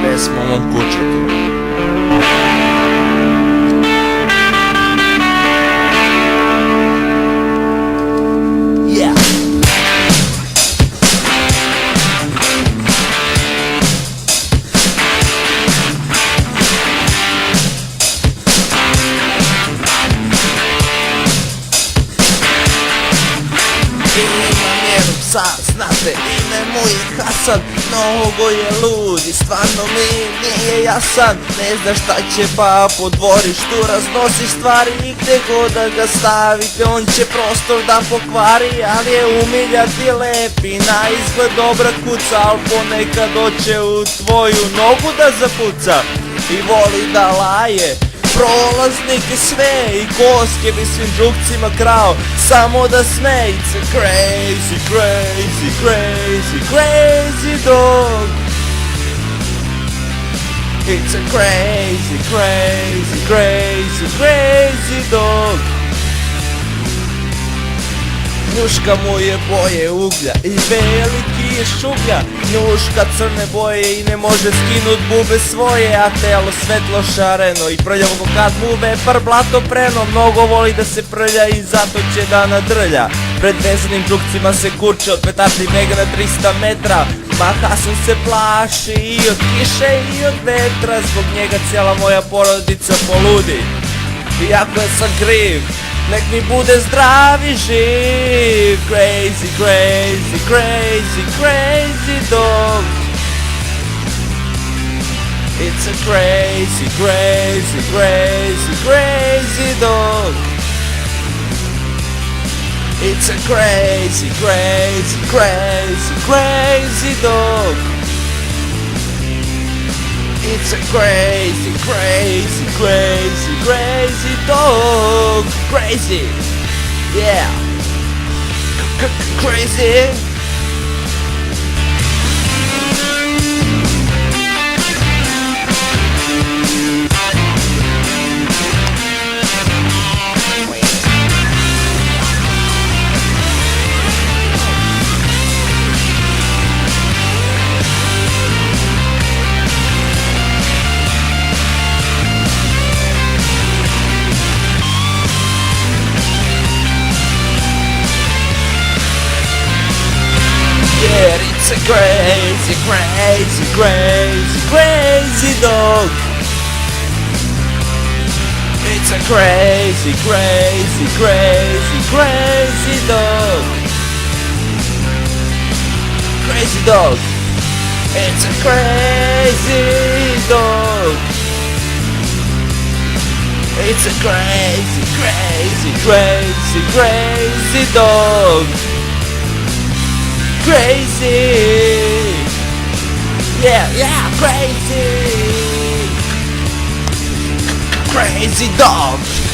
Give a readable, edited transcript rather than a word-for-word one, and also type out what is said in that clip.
pesma o mom kućetu. Znate, ime mu je Hasan, mnogo je lud i stvarno mi nije jasan. Ne zna šta će pa po dvorištu raznosi stvari i gde god da ga stavite on će prostor da pokvari. Ali je umiljat i lep i na izgled dobra kuca, al ponekad hoće u tvoju nogu da zapuca i voli da laje prolaznike sve i koske bi svim drugcima krao samo da sme. It's a crazy, crazy, crazy, crazy dog. It's a crazy, crazy, crazy, crazy dog. Njuška mu je boje uglja i veliki je šuglja. Njuška crne boje i ne može skinut bube svoje, a telo svetlo šareno i prljavo kad mu vepar blato preno. Mnogo voli da se prlja i zato će da nadrlja. Pred vezanim drugcima se kurče od petardi mega na 300 metra. Ma Hasan se plaši i od kiše i od vetra, zbog njega cijela moja porodica poludi. Iako sam kriv, nek mi bude zdrav i živ. Crazy, crazy, crazy, crazy dog. It's a crazy, crazy, crazy, crazy dog. It's a crazy, crazy, crazy, crazy dog. It's a crazy, crazy, crazy, crazy dog. Crazy, yeah, crazy. It's a crazy, crazy, crazy, crazy dog. It's a crazy, crazy, crazy, crazy dog. Crazy dog. It's a crazy dog. It's a crazy, crazy, crazy, crazy dog. Crazy, yeah, crazy, crazy dog.